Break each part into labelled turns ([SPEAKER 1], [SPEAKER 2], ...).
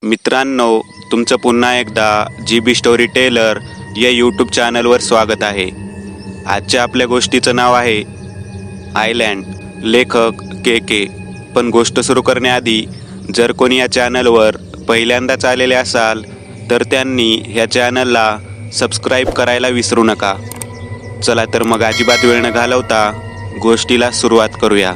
[SPEAKER 1] मित्रांनो, तुमचं पुन्हा एकदा GB स्टोरी टेलर या यूट्यूब चॅनलवर स्वागत आहे. आजच्या आपल्या गोष्टीचं नाव आहे आयलँड. लेखक के. पण गोष्ट सुरू करण्याआधी जर कोणी या चॅनलवर पहिल्यांदाच आलेले असाल तर त्यांनी ह्या चॅनलला सबस्क्राईब करायला विसरू नका. चला तर मग अजिबात वेळ न घालवता गोष्टीला सुरुवात करूया.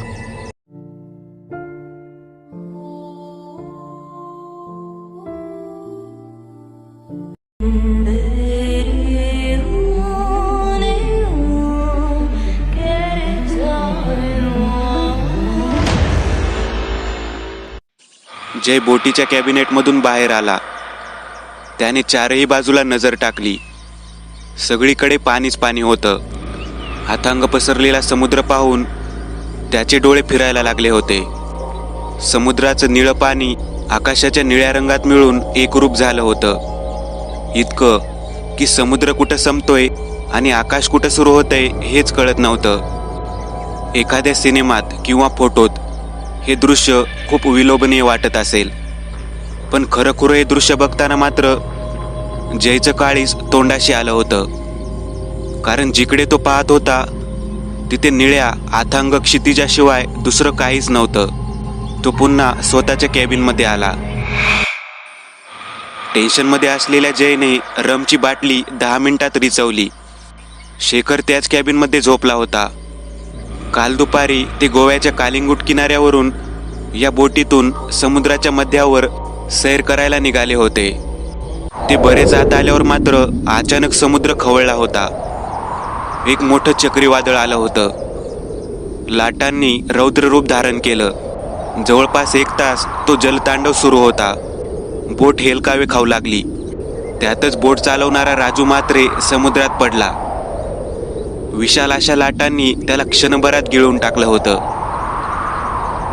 [SPEAKER 1] जय बोटीच्या कॅबिनेटमधून बाहेर आला. त्याने चारही बाजूला नजर टाकली. सगळीकडे पाणीच पाणी होतं. हातांग पसरलेला समुद्र पाहून त्याचे डोळे फिरायला लागले होते. समुद्राचं निळं पाणी आकाशाच्या निळ्या रंगात मिळून एकरूप झालं होतं. इतकं की समुद्र कुठं संपतोय आणि आकाश कुठं सुरू होतंय हेच कळत नव्हतं. एखाद्या सिनेमात किंवा फोटोत हे दृश्य खूप विलोभनीय वाटत असेल, पण खरंखुरं हे दृश्य बघताना मात्र जयचं काळीज तोंडाशी आलं होतं. कारण जिकडे तो पाहत होता तिथे निळ्या अथांग क्षितिजाशिवाय दुसरं काहीच नव्हतं. तो पुन्हा स्वतःच्या कॅबिनमध्ये आला. टेन्शनमध्ये असलेल्या जयने रमची बाटली 10 मिनिटात रिचवली. शेखर त्याच कॅबिनमध्ये झोपला होता. काल दुपारी ते गोव्याच्या कालिंगुट किनाऱ्यावरून या बोटीतून समुद्राच्या मध्यावर सैर करायला निघाले होते. ते बरेच आत आल्यावर मात्र अचानक समुद्र खवळला होता. एक मोठं चक्रीवादळ आलं होतं. लाटांनी रौद्र रूप धारण केलं. जवळपास 1 तास तो जलतांडव सुरू होता. बोट हेलकावे खाऊ लागली. त्यातच बोट चालवणारा राजू मात्रे समुद्रात पडला. विशाल अशा लाटांनी त्याला क्षणभरात गिळून टाकलं होतं.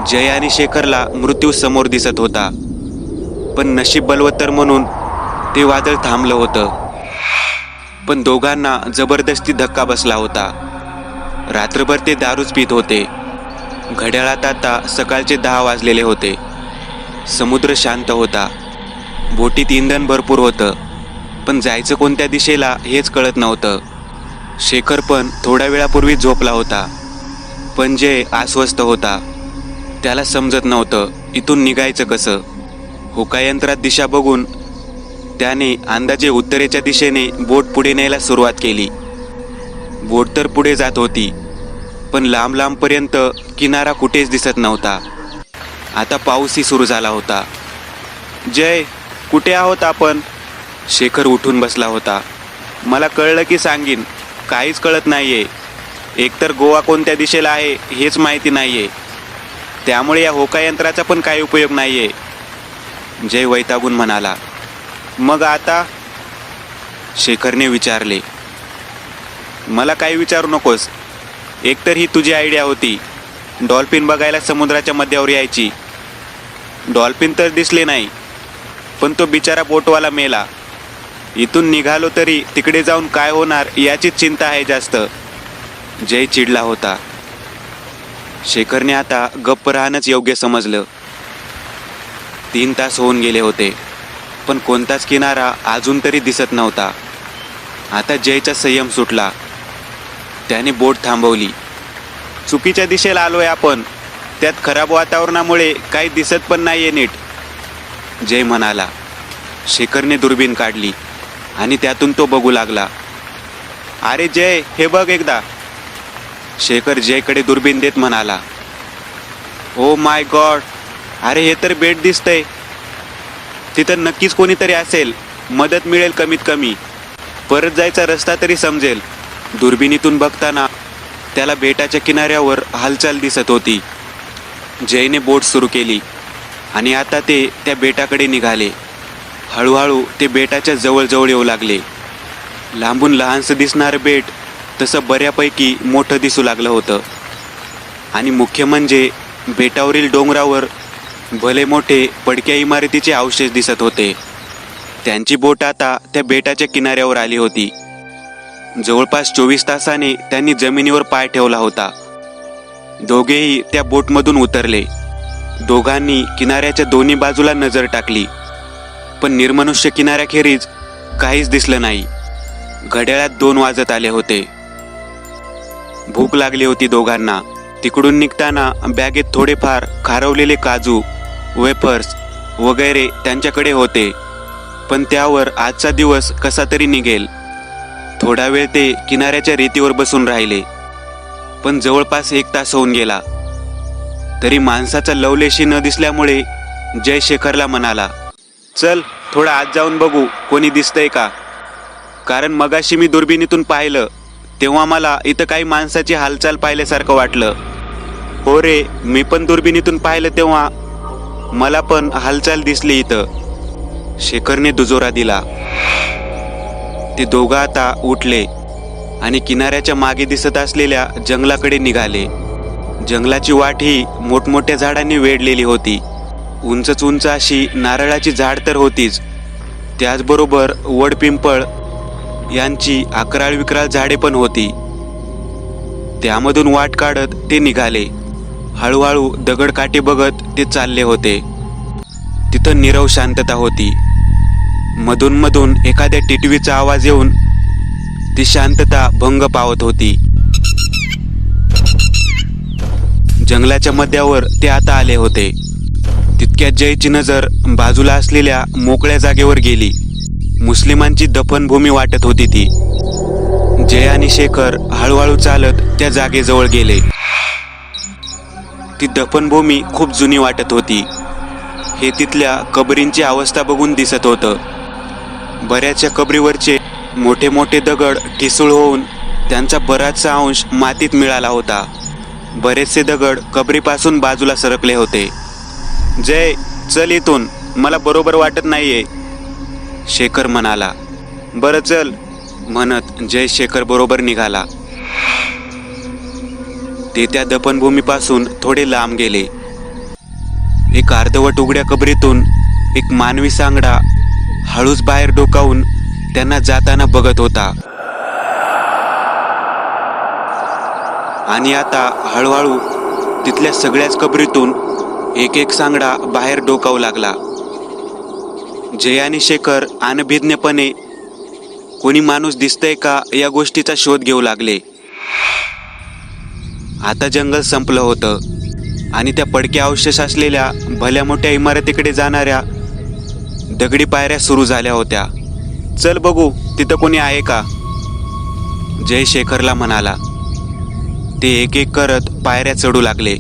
[SPEAKER 1] जय आणि शेखरला मृत्यू समोर दिसत होता, पण नशीब बलवत्तर म्हणून ते वादळ थांबलं होतं. पण दोघांना जबरदस्ती धक्का बसला होता. रात्रभर ते दारूच पीत होते. घड्याळात आता सकाळचे 10 वाजलेले होते. समुद्र शांत होता. बोटीत इंधन भरपूर होतं, पण जायचं कोणत्या दिशेला हेच कळत नव्हतं. शेखर पण थोड्या वेळापूर्वी झोपला होता, पण जय अस्वस्थ होता. त्याला समजत नव्हतं इथून निघायचं कसं. होकायंत्रात दिशा बघून त्याने अंदाजे उत्तरेच्या दिशेने बोट पुढे न्यायला सुरुवात केली. बोट तर पुढे जात होती, पण लांब लांबपर्यंत किनारा कुठेच दिसत नव्हता. आता पाऊसही सुरू झाला होता. जय, कुठे आहोत आपण? शेखर उठून बसला होता. मला कळलं की सांगीन, काहीच कळत नाहीये. एकतर गोवा कोणत्या दिशेला आहे हेच माहिती नाहीये, त्यामुळे या होकायंत्राचा पण काही उपयोग नाहीये. जय वैतागून म्हणाला. मग आता? शेखरने विचारले. मला काही विचारू नकोस. एकतर ही तुझी आयडिया होती, डॉल्फिन बघायला समुद्राच्या मध्यावर यायची. डॉल्फिन तर दिसले नाही, पण तो बिचारा बोटवाला मेला. इथून निघालो तरी तिकडे जाऊन काय होणार याचीच चिंता आहे जास्त. जय चिडला होता. शेखरने आता गप्प राहणंच योग्य समजलं. 3 तास होऊन गेले होते, पण कोणताच किनारा अजून तरी दिसत नव्हता. आता जयचा संयम सुटला. त्याने बोट थांबवली. चुकीच्या दिशेला आलोय आपण. त्यात खराब वातावरणामुळे काही दिसत पण नाहीये नीट, जय म्हणाला. शेखरने दुर्बीण काढली आणि त्यातून तो बघू लागला. अरे जय, हे बघ एकदा. शेखर जयकडे दुर्बीण देत म्हणाला. ओ माय गॉड, अरे हे तर बेट दिसतंय. तिथं नक्कीच कोणीतरी असेल. मदत मिळेल कमीत कमी. परत जायचा रस्ता तरी समजेल. दुर्बिणीतून बघताना त्याला बेटाच्या किनाऱ्यावर हालचाल दिसत होती. जयने बोट सुरू केली आणि आता ते त्या बेटाकडे निघाले. हळूहळू ते बेटाच्या जवळजवळ येऊ लागले. लांबून लहानसं दिसणारं बेट तसं बऱ्यापैकी मोठं दिसू लागलं होतं. आणि मुख्य म्हणजे बेटावरील डोंगरावर भले मोठे पडक्या इमारतीचे अवशेष दिसत होते. त्यांची बोट आता त्या बेटाच्या किनाऱ्यावर आली होती. जवळपास 24 तासाने त्यांनी जमिनीवर पाय ठेवला होता. दोघेही त्या बोटमधून उतरले. दोघांनी किनाऱ्याच्या दोन्ही बाजूला नजर टाकली. पण निर्मनुष्य किनाऱ्याखेरीज काहीच दिसलं नाही. घड्याळात 2 वाजत आले होते. भूक लागली होती दोघांना. तिकडून निघताना बॅगेत थोडेफार खारवलेले काजू, वेफर्स वगैरे त्यांच्याकडे होते, पण त्यावर आजचा दिवस कसा तरी निघेल. थोडा वेळ ते किनाऱ्याच्या रेतीवर बसून राहिले, पण जवळपास 1 तास होऊन गेला. तरी माणसाचा लवलेशी न दिसल्यामुळे जय शेखरला म्हणाला, चल थोडं आत जाऊन बघू कोणी दिसतंय का, कारण मगाशी मी दुर्बिणीतून पाहिलं तेव्हा मला इथं काही माणसाची हालचाल पाहिल्यासारखं वाटलं. हो रे, मी पण दुर्बिणीतून पाहिलं तेव्हा मला पण हालचाल दिसली इथं, शेखरने दुजोरा दिला. ते दोघं आता उठले आणि किनाऱ्याच्या मागे दिसत असलेल्या जंगलाकडे निघाले. जंगलाची वाट ही मोठमोठ्या झाडांनी वेढलेली होती. उंचच उंच अशी नारळाची झाड तर होतीच, त्याचबरोबर वडपिंपळ यांची अकराळ विक्राळ झाडे पण होती. त्यामधून वाट काढत ते निघाले. हळूहळू दगडकाठी बघत ते चालले होते. तिथं नीरव शांतता होती. मधून मधून एखाद्या टिटवीचा आवाज येऊन ती शांतता भंग पावत होती. जंगलाच्या मध्यावर ते आता आले होते. तितक्यात जयची नजर बाजूला असलेल्या मोकळ्या जागेवर गेली. मुस्लिमांची दफनभूमी वाटत होती ती. जय आणि शेखर हळूहळू चालत त्या जागेजवळ गेले. ती दफनभूमी खूप जुनी वाटत होती. हे तिथल्या कबरींची अवस्था बघून दिसत होतं. बऱ्याचशा कबरीवरचे मोठे मोठे दगड ठिसूळ होऊन त्यांचा बराचसा अंश मातीत मिळाला होता. बरेचसे दगड कबरीपासून बाजूला सरकले होते. जय, चल इथून, मला बरोबर वाटत नाहीये, शेखर म्हणाला. बरं चल, म्हणत जय शेखर बरोबर निघाला. ते त्या दफनभूमीपासून थोडे लांब गेले. एक अर्धवट उघड्या कबरीतून एक मानवी सांगडा हळूच बाहेर डोकावून त्यांना जाताना बघत होता. आणि आता हळूहळू तिथल्या सगळ्याच कबरीतून एक एक सांगडा बाहेर डोकावू लागला. जय आणि शेखर अनभिज्ञपणे कोणी माणूस दिसतंय का या गोष्टीचा शोध घेऊ लागले. आता जंगल संपलं होतं आणि त्या पडक्या अवशेष असलेल्या भल्या मोठ्या इमारतीकडे जाणाऱ्या दगडी पायऱ्या सुरू झाल्या होत्या. चल बघू तिथं कोणी आहे का, जय शेखरला म्हणाला. ते एक एक करत पायऱ्या चढू लागले.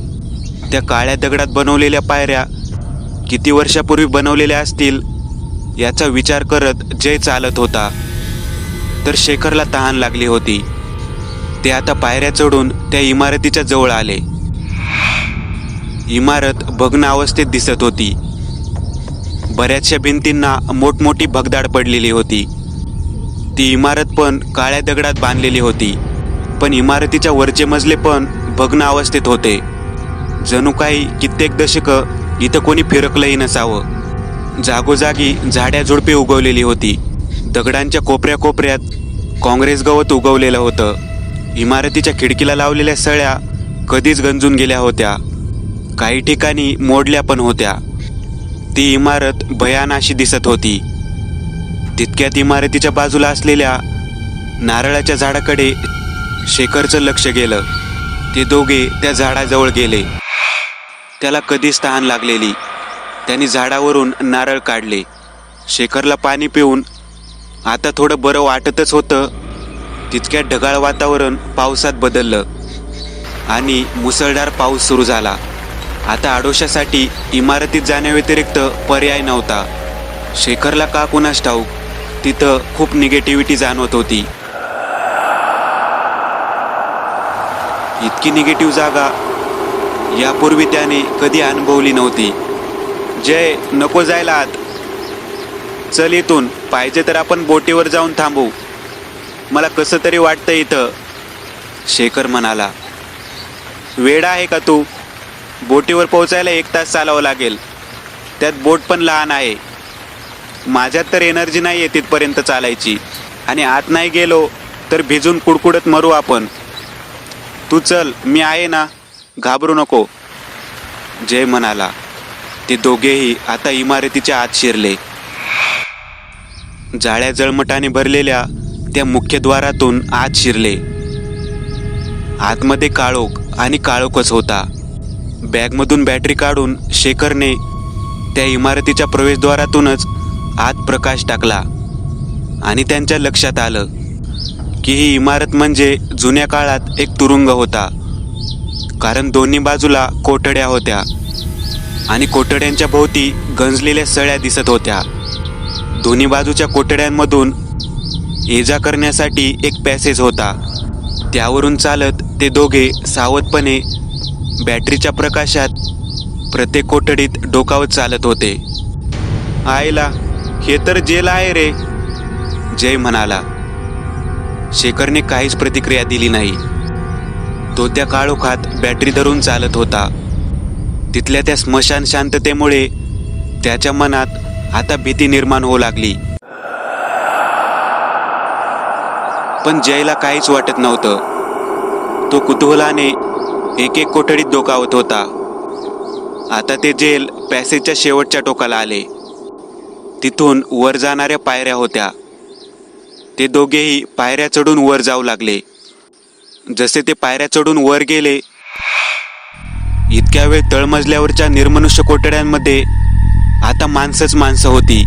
[SPEAKER 1] त्या काळ्या दगडात बनवलेल्या पायऱ्या किती वर्षापूर्वी बनवलेल्या असतील याचा विचार करत जय चालत होता. तर शेखरला तहान लागली होती. ते आता पायऱ्या चढून त्या इमारतीच्या जवळ आले. इमारत भग्न अवस्थेत दिसत होती. बऱ्याचशा भिंतींना मोठमोठी भगदाड पडलेली होती. ती इमारत पण काळ्या दगडात बांधलेली होती, पण इमारतीच्या वरचे मजले पण भग्न अवस्थेत होते. जणू काही कित्येक दशकं इथं कोणी फिरकलंही नसावं. जागोजागी झाड्या झुडपे उगवलेली होती. दगडांच्या कोपऱ्या कोपऱ्यात काँग्रेस गवत उगवलेलं होतं. इमारतीच्या खिडकीला लावलेल्या सळ्या कधीच गंजून गेल्या होत्या. काही ठिकाणी मोडल्या पण होत्या. ती इमारत भयानक दिसत होती. तितक्यात इमारतीच्या बाजूला असलेल्या नारळाच्या झाडाकडे शेखरचं लक्ष गेलं. ते दोघे त्या झाडाजवळ गेले. त्याला कधीच तहान लागलेली. त्यांनी झाडावरून नारळ काढले. शेखरला पाणी पिऊन आता थोडं बरं वाटतच होतं. तितक्यात ढगाळ वातावरण पावसात बदललं आणि मुसळधार पाऊस सुरू झाला. आता आडोशासाठी इमारतीत जाण्याव्यतिरिक्त पर्याय नव्हता. शेखरला का कुणास ठाऊक तिथं खूप निगेटिव्हिटी जाणवत होती. इतकी निगेटिव्ह जागा यापूर्वी त्याने कधी अनुभवली नव्हती. जय, नको जायला आत, चल इथून, पाहिजे तर आपण बोटीवर जाऊन थांबू, मला कसं तरी वाटतं इथं, शेखर म्हणाला. वेडा आहे का तू? बोटीवर पोहोचायला 1 तास चालावं लागेल. त्यात बोट पण लहान आहे. माझ्यात तर एनर्जी नाही आहे तिथपर्यंत चालायची, आणि आत नाही गेलो तर भिजून कुडकुडत मरू आपण. तू चल, मी आहे ना, घाबरू नको, जय म्हणाला. ते दोघेही आता इमारतीच्या आत शिरले. जाळ्या जळमटाने भरलेल्या त्या मुख्यद्वारातून आत शिरले. आतमध्ये काळोख आणि काळोखच होता. बॅगमधून बॅटरी काढून शेखरने त्या इमारतीच्या प्रवेशद्वारातूनच आत प्रकाश टाकला आणि त्यांच्या लक्षात आलं की ही इमारत म्हणजे जुन्या काळात एक तुरुंग होता. कारण दोन्ही बाजूला कोठड्या होत्या आणि कोठड्यांच्या भोवती गंजलेल्या सळ्या दिसत होत्या. दोन्ही बाजूच्या कोठड्यांमधून ये जा करण्यासाठी एक पॅसेज होता. त्यावरून चालत ते दोघे सावधपणे बॅटरीच्या प्रकाशात प्रत्येक कोठडीत डोकावत चालत होते. आईला, हे तर जेल आहे रे, जय म्हणाला. शेखरने काहीच प्रतिक्रिया दिली नाही. तो त्या काळोखात बॅटरी धरून चालत होता. तिथल्या त्या स्मशान शांततेमुळे त्याच्या मनात आता भीती निर्माण होऊ लागली. पण जयला काहीच वाटत नव्हतं. तो कुतूहलाने एक एक कोठडीत डोकावत होता. आता ते जेल पॅसेजच्या शेवटच्या टोकाला आले. तिथून वर जाणाऱ्या पायऱ्या होत्या. ते दोघेही पायऱ्या चढून वर जाऊ लागले. जसे ते पायऱ्या चढून वर गेले, इतक्या वेळ तळमजल्यावरच्या निर्मनुष्य कोठड्यांमध्ये आता माणसंच माणसं होती.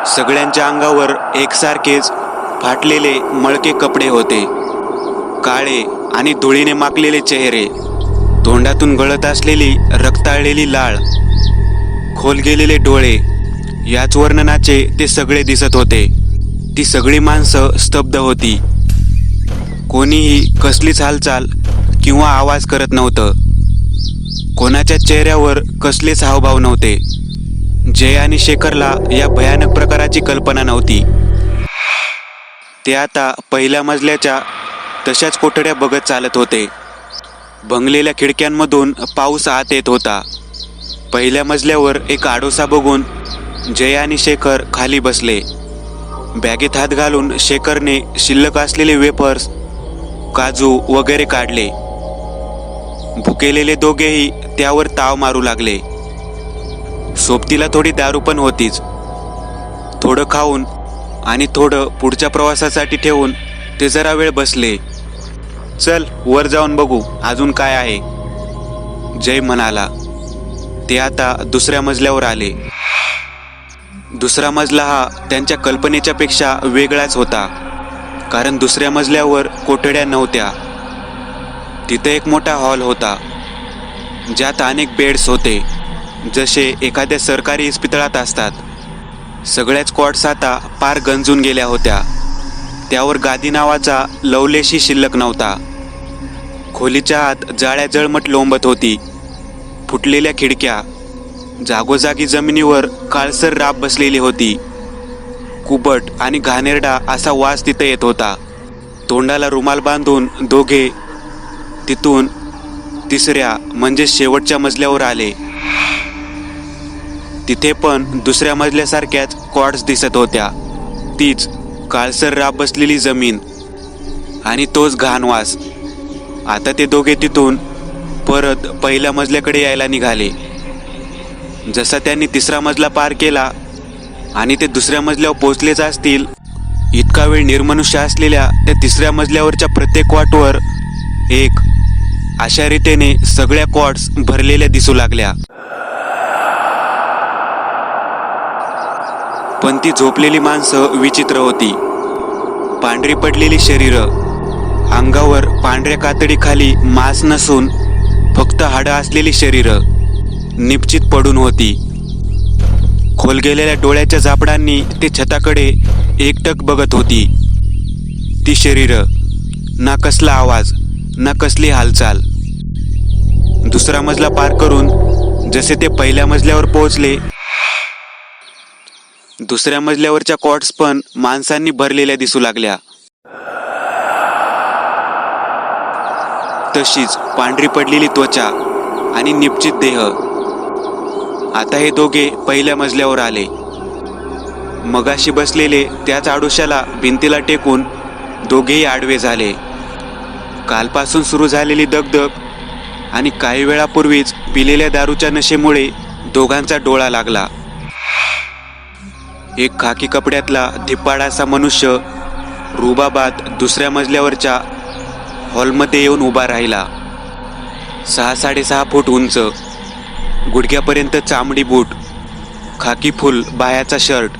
[SPEAKER 1] सगळ्यांच्या अंगावर एकसारखेच फाटलेले मळके कपडे होते. काळे आणि धुळीने माखलेले चेहरे, तोंडातून गळत असलेली रक्ताळलेली लाळ, खोल गेलेले डोळे, याच वर्णनाचे ते सगळे दिसत होते. ती सगळी माणसं स्तब्ध होती. कोणीही कसलीच हालचाल किंवा आवाज करत नव्हतं. कोणाच्या चेहऱ्यावर कसलेच हावभाव नव्हते. जय आणि शेखरला या भयानक प्रकाराची कल्पना नव्हती. ते आता पहिल्या मजल्याच्या तशाच कोठड्या बघत चालत होते. भंगलेल्या खिडक्यांमधून पाऊस आत येत होता. पहिल्या मजल्यावर एक आडोसा बघून जय आणि शेखर खाली बसले. बॅगेत हात घालून शेखरने शिल्लक असलेले वेफर्स, काजू वगैरे काढले. भुकेलेले दोघेही त्यावर ताव मारू लागले. सोबतीला थोडी दारू पण होतीच. थोडं खाऊन आणि थोडं पुढच्या प्रवासासाठी ठेवून ते जरा वेळ बसले. चल वर जाऊन बघू अजून काय आहे, जय म्हणाला. ते आता दुसऱ्या मजल्यावर आले. दुसरा मजला हा त्यांच्या कल्पनेच्या पेक्षा वेगळाच होता. कारण दुसऱ्या मजल्यावर कोठड्या नव्हत्या. तिथे एक मोठा हॉल होता, ज्यात अनेक बेड्स होते, जसे एखाद्या सरकारी इस्पितळात असतात. सगळ्याच कॉट्स आता पार गंजून गेल्या होत्या. त्यावर गादी नावाचा लवलेशही शिल्लक नव्हता. खोलीच्या आत जाळ्या जळमट लोंबत होती. फुटलेल्या खिडक्या, जागोजागी जमिनीवर काळसर राब बसलेली होती. कुबट आणि घाणेरडा असा वास तिथे येत होता. तोंडाला रुमाल बांधून दोघे तिथून तिसऱ्या म्हणजे शेवटच्या मजल्यावर आले. तिथे पण दुसऱ्या मजल्यासारख्याच कॉट्स दिसत होत्या. तीच काळसर राब बसलेली जमीन आणि तोच घाणवास. आता ते दोघे तिथून परत पहिल्या मजल्याकडे यायला निघाले. जसा त्यांनी तिसरा मजला पार केला आणि ते दुसऱ्या मजल्यावर पोचलेच असतील, इतका वेळ निर्मनुष्य असलेल्या त्या तिसऱ्या मजल्यावरच्या प्रत्येक कॉटवर एक अशा रीतीने सगळ्या कॉट्स भरलेल्या दिसू लागल्या. पण ती झोपलेली माणसं विचित्र होती. पांढरी पडलेली शरीरं, अंगावर पांढऱ्या कातडीखाली मांस नसून फक्त हाडं असलेली शरीरं निपचित पडून होती. खोल गेलेल्या डोळ्याच्या झापडांनी ते छताकडे एकटक बघत होती. ती शरीरं, ना कसला आवाज ना कसली हालचाल. दुसरा मजला पार करून जसे ते पहिल्या मजल्यावर पोहोचले, दुसऱ्या मजल्यावरच्या कॉट्स पण माणसांनी भरलेल्या दिसू लागल्या. तशीच पांढरी पडलेली त्वचा आणि निपचित देह. आता हे दोघे पहिल्या मजल्यावर आले. मगाशी बसलेले त्याच आडोशाला भिंतीला टेकून दोघेही आडवे झाले. कालपासून सुरू झालेली दगदग आणि काही वेळापूर्वीच पिलेल्या दारूच्या नशेमुळे दोघांचा डोळा लागला. एक खाकी कपड्यातला धिप्पाड असा मनुष्य रुबाबात दुसऱ्या मजल्यावरच्या हॉलमध्ये येऊन उभा राहिला. 6-6.5 फूट उंच, गुडघ्यापर्यंत चामडी बूट, खाकी फुल बाह्याचा शर्ट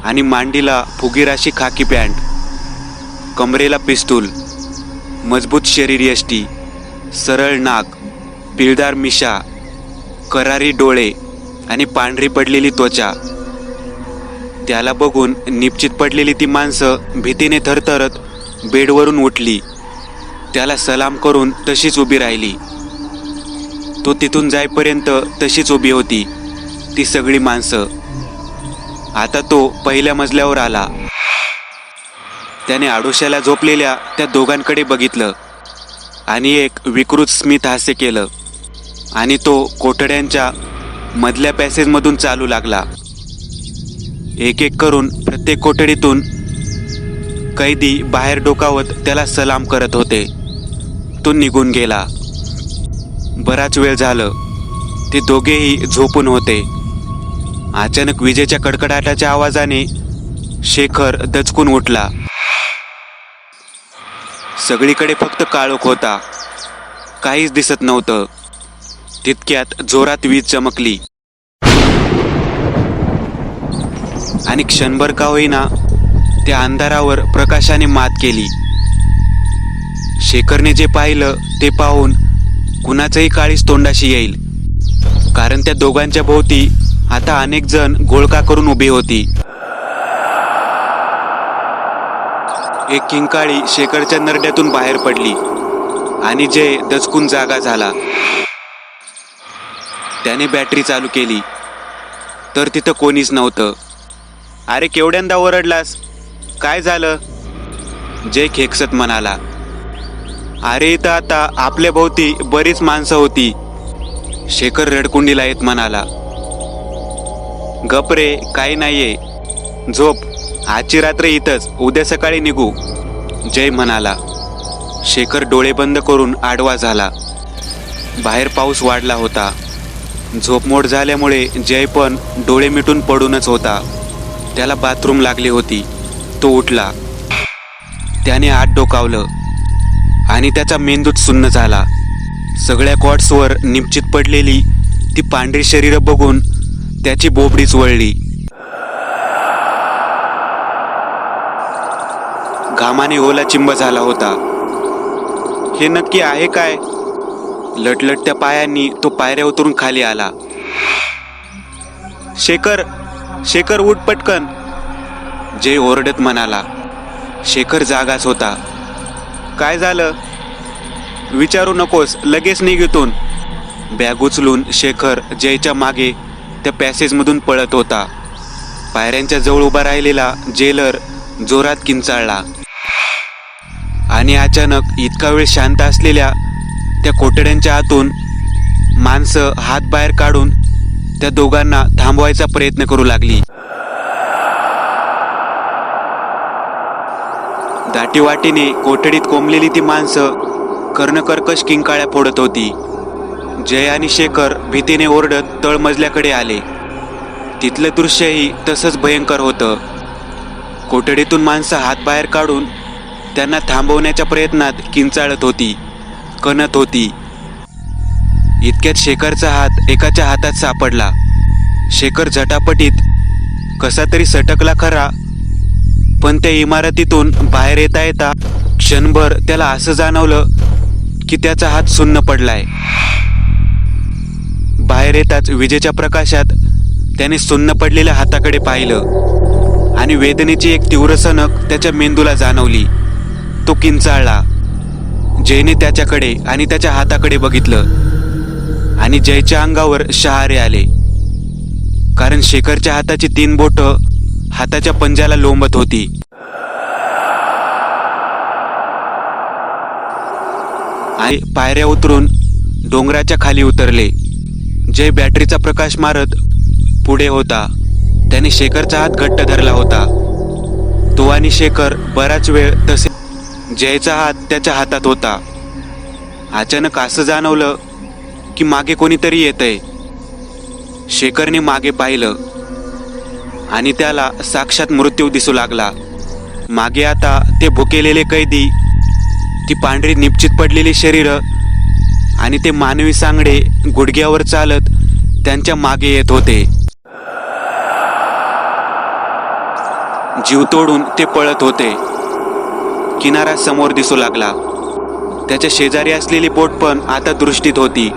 [SPEAKER 1] आणि मांडीला फुगीराशी खाकी पॅन्ट, कमरेला पिस्तूल, मजबूत शरीरयष्टी, सरळ नाक, पिळदार मिशा, करारी डोळे आणि पांढरी पडलेली त्वचा. त्याला बघून निपचित पडलेली ती माणसं भीतीने थरथरत बेडवरून उठली. त्याला सलाम करून तशीच उभी राहिली. तो तिथून जाईपर्यंत तशीच उभी होती ती सगळी माणसं. आता तो पहिल्या मजल्यावर आला. त्याने आडोशाला झोपलेल्या त्या दोघांकडे बघितलं आणि एक विकृत स्मित हास्य केलं आणि तो कोठड्यांच्या मधल्या पॅसेजमधून चालू लागला. एक एक करून प्रत्येक कोठडीतून कैदी बाहेर डोकावत त्याला सलाम करत होते. तो निघून गेला. बराच वेळ झालं ते दोघेही झोपून होते. अचानक विजेच्या कडकडाटाच्या आवाजाने शेखर दचकून उठला. सगळीकडे फक्त काळोख होता. काहीच दिसत नव्हतं. तितक्यात जोरात वीज चमकली आणि क्षणभर का होईना त्या अंधारावर प्रकाशाने मात केली. शेखरने जे पाहिलं ते पाहून कुणाचंही काळीच तोंडाशी येईल, कारण त्या दोघांच्या भोवती आता अनेक जण गोळका करून उभी होती. एक किंकाळी शेखरच्या नरड्यातून बाहेर पडली आणि जय दचकून जागा झाला. त्याने बॅटरी चालू केली तर तिथं कोणीच नव्हतं. अरे केवढ्यांदा ओरडलास, काय झालं? जय खेकसत म्हणाला. अरे इथं आता आपल्या भोवती बरीच माणसं होती. शेखर रडकुंडीला येत म्हणाला. गप रे, काही नाहीये, झोप, आजची रात्र इथंच, उद्या सकाळी निघू, जय म्हणाला. शेखर डोळे बंद करून आडवा झाला. बाहेर पाऊस वाढला होता. झोपमोड झाल्यामुळे जय पण डोळे मिटून पडूनच होता. त्याला बाथरूम लागली होती. तो उठला. त्याने आत डोकावलं आणि त्याचा मेंदूच सुन्न झाला. सगळ्या कॉट्सवर निपचित पडलेली ती पांढरी शरीरं बघून त्याची बोबडीच वळली. घामाने ओला चिंब झाला होता. हे नक्की आहे काय? लटलटत्या पायांनी तो पायऱ्या उतरून खाली आला. शेखर, शेखर उठ पटकन, जय ओरडत म्हणाला. शेखर जागाच होता. काय झालं? विचारू नकोस, लगेच निघ इथून. बॅग उचलून शेखर जयच्या मागे त्या पॅसेजमधून पळत होता. पायऱ्यांच्या जवळ उभा राहिलेला जेलर जोरात किंचाळला आणि अचानक इतका वेळ शांत असलेल्या त्या कोठड्यांच्या आतून माणसं हात बाहेर काढून त्या दोघांना थांबवायचा प्रयत्न करू लागली. दाटीवाटीने कोठडीत कोंबलेली ती माणसं कर्णकर्कश किंकाळ्या फोडत होती. जय आणि शेखर भीतीने ओरडत तळमजल्याकडे आले. तिथलं दृश्यही तसंच भयंकर होतं. कोठडीतून माणसं हात बाहेर काढून त्यांना थांबवण्याच्या प्रयत्नात किंचाळत होती, कणत होती. इतक्यात शेखरचा हात एकाच्या हातात सापडला. शेखर झटापटीत कसा तरी सटकला खरा, पण त्या इमारतीतून बाहेर येता येता क्षणभर त्याला असं जाणवलं की त्याचा हात सुन्न पडलाय. बाहेर येताच विजेच्या प्रकाशात त्याने सुन्न पडलेल्या हाताकडे पाहिलं आणि वेदनेची एक तीव्र सनक त्याच्या मेंदूला जाणवली. तो किंचाळला. जयने त्याच्याकडे आणि त्याच्या हाताकडे बघितलं आणि जयच्या अंगावर शहारे आले, कारण शेखरच्या हाताची 3 बोटं हाताच्या पंजाला लोंबत होती. आणि पायऱ्या उतरून डोंगराच्या खाली उतरले. जय बॅटरीचा प्रकाश मारत पुढे होता. त्याने शेखरचा हात घट्ट धरला होता. तो आणि शेखर बराच वेळ तसे. जयचा हात त्याच्या हातात होता. अचानक असं जाणवलं की मागे कोणीतरी येतंय. शेखरने मागे पाहिलं आणि त्याला साक्षात मृत्यू दिसू लागला. मागे आता ते भुकेलेले कैदी, ती पांढरी निपचित पडलेली शरीरं आणि ते मानवी सांगडे गुडघ्यावर चालत त्यांच्या मागे येत होते. जीव तोडून ते पळत होते. किनारा समोर दिसू लागला. त्याच्या शेजारी असलेली बोट पण आता दृष्टीत होती.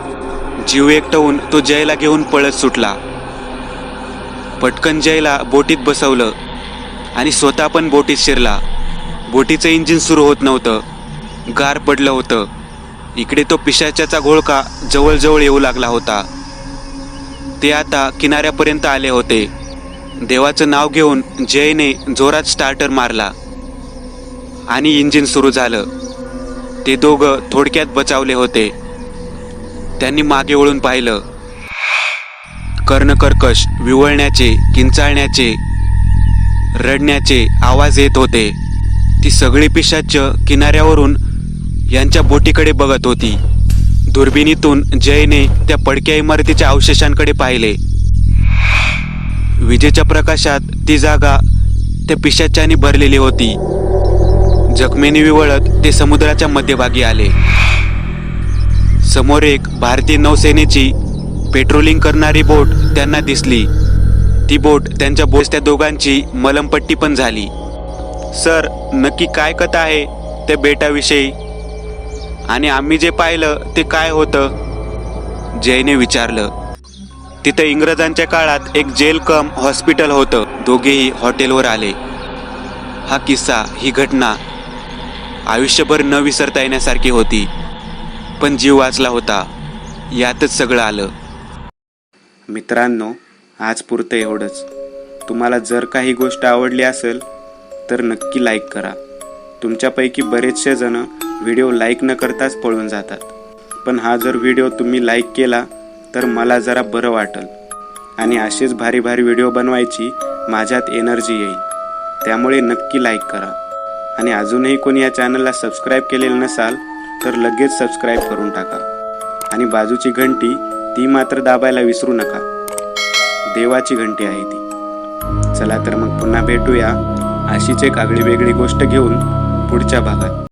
[SPEAKER 1] जीव एकटवून तो जयला घेऊन पळत सुटला. पटकन जयला बोटीत बसवलं आणि स्वतः पण बोटीत शिरला. बोटीचं इंजिन सुरू होत नव्हतं. गार पडलं होतं. इकडे तो पिशाच्याचा घोळका जवळजवळ येऊ लागला होता. ते आता किनाऱ्यापर्यंत आले होते. देवाचं नाव घेऊन जयने जोरात स्टार्टर मारला आणि इंजिन सुरू झालं. ते दोघं थोडक्यात बचावले होते. त्यांनी मागे वळून पाहिलं. कर्णकर्कश विवळण्याचे, किंचाळण्याचे, रडण्याचे आवाज येत होते. ती सगळी पिशाच्च किनाऱ्यावरून यांच्या बोटीकडे बघत होती. दुर्बिणीतून जयने त्या पडक्या इमारतीच्या अवशेषांकडे पाहिले. विजेच्या प्रकाशात ती जागा त्या पिशाच्याने भरलेली होती. जखमेने विवळत ते समुद्राच्या मध्यभागी आले. समोर एक भारतीय नौसेनेची पेट्रोलिंग करणारी बोट त्यांना दिसली. ती बोट त्यांच्या त्या दोघांची मलमपट्टी पण झाली. सर, नक्की काय कथा आहे त्या बेटाविषयी, आणि आम्ही जे पाहिलं ते काय होतं? जयने विचारलं. तिथं इंग्रजांच्या काळात एक जेल कम हॉस्पिटल होतं. दोघेही हॉटेलवर आले. हा किस्सा, ही घटना आयुष्यभर न विसरता येण्यासारखी होती. पण जीव वाचला होता, यातच सगळं आलं.
[SPEAKER 2] मित्रांनो, आज पुरतं एवढंच. तुम्हाला जर काही गोष्ट आवडली असेल तर नक्की लाईक करा. तुमच्यापैकी बरेचसे जण व्हिडिओ लाईक न करताच पळून जातात. पण हा जर व्हिडिओ तुम्ही लाईक केला तर मला जरा बरं वाटेल आणि असेच भारी भारी व्हिडिओ बनवायची माझ्यात एनर्जी येईल. त्यामुळे नक्की लाईक करा. आणि अजूनही कोणी या चॅनलला सबस्क्राईब केलेलं नसाल तर लगेच सबस्क्राईब करून टाका. आणि बाजूची घंटी ती मात्र दाबायला विसरू नका. देवाची घंटी आहे ती. चला तर मग पुन्हा भेटूया अशीच एक आगळी वेगळी गोष्ट घेऊन पुढच्या भागात.